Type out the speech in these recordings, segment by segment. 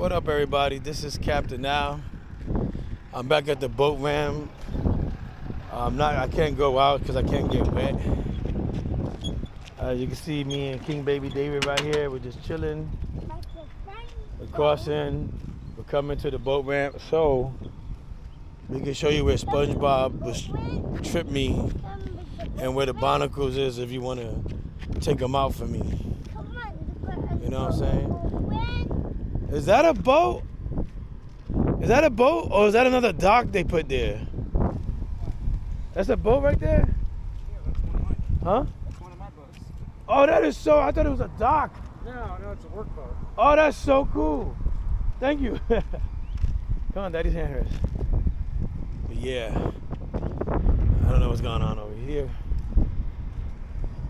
What up, everybody? This is Captainal. I'm back at the boat ramp. I can't go out because I can't get wet. You can see me and King Baby David right here. We're just chilling. We're crossing. We're coming to the boat ramp, so we can show you where SpongeBob was tripped me and where the barnacles is if you want to take them out for me. You know what I'm saying? Is that a boat? Is that a boat or is that another dock they put there? That's a boat right there? Yeah, that's one of mine. Huh? That's one of my boats. Oh, that is so, I thought it was a dock. No, it's a work boat. Oh, that's so cool. Thank you. Come on, Daddy's hand hurts. But yeah, I don't know what's going on over here.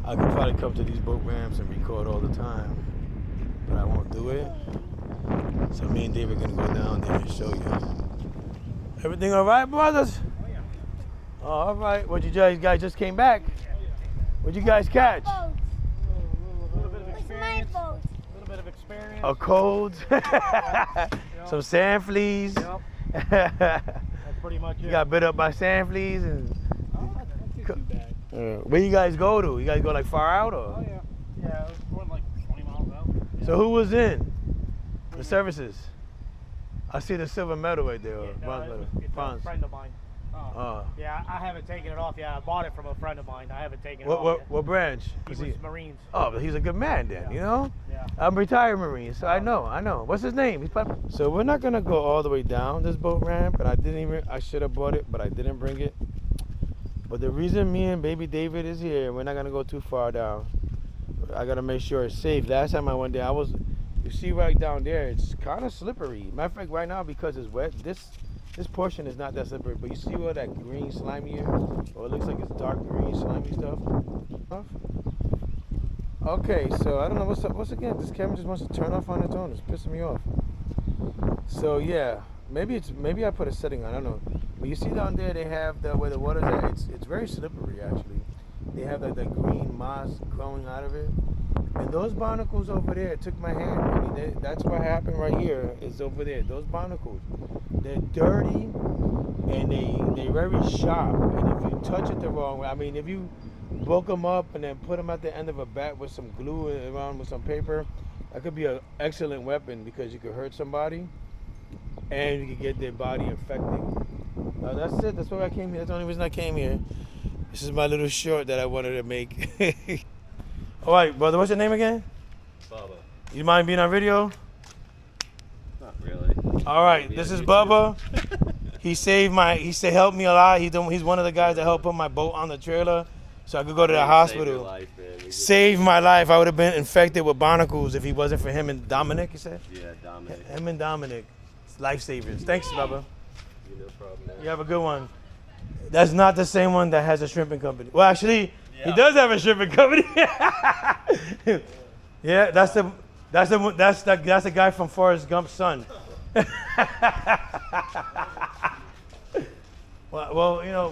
I could probably come to these boat ramps and record all the time, but I won't do it. So me and David are gonna go down there and show you. Everything all right, brothers? Oh, yeah. Oh, all right. What you guys just came back? What'd you guys catch? A little bit of experience. A little bit of experience. A cold. Some sand fleas. Yep. That's pretty much it. You got bit up by sand fleas and. Oh, that's not too bad. Where you guys go to? You guys go like far out or? Oh, yeah. Yeah, it was like 20 miles out. Yeah. So who was in the services? I see the silver medal right there. Yeah, Bronze no, medal. it's a Bronze. friend of mine. Oh. Yeah, I haven't taken it off yet. I bought it from a friend of mine. I haven't taken it off yet. What branch? He was Marines. Oh, but he's a good man then, Yeah. you know? Yeah. I'm retired Marine, so I know. What's his name? So we're not gonna go all the way down this boat ramp, and I should have bought it, but I didn't bring it. But the reason me and Baby David is here, we're not gonna go too far down. I gotta make sure it's safe. Last time I went there, you see right down there, it's kind of slippery. Matter of fact, right now because it's wet, this portion is not that slippery, but you see all that green slimy here? Or it looks like it's dark green slimy stuff. Okay, so I don't know what's up. Once again, this camera just wants to turn off on its own. It's pissing me off. So yeah, maybe I put a setting on. I don't know. But you see down there, they have where the water's at. It's very slippery actually. They have like that green moss growing out of it. And those barnacles over there took my hand. I mean, that's what happened right here. Is over there. Those barnacles, they're dirty and they're very sharp. And if you touch it the wrong way, I mean, if you bulk them up and then put them at the end of a bat with some glue around with some paper, that could be an excellent weapon because you could hurt somebody and you could get their body infected. That's it. That's why I came here. That's the only reason I came here. This is my little short that I wanted to make. All right, brother. What's your name again? Bubba. You mind being on video? Not really. All right. This is Bubba. He helped me a lot. He's one of the guys that helped put my boat on the trailer so I could go to the hospital. Save your life, man. Saved my life. I would have been infected with barnacles if he wasn't for him and Dominic, you said? Yeah, Dominic. Him and Dominic. Lifesavers. Thanks, Bubba. No problem, man. You have a good one. That's not the same one that has a shrimping company. Well, actually, he does have a shrimping company. Yeah, that's the guy from Forrest Gump's son. Well, you know,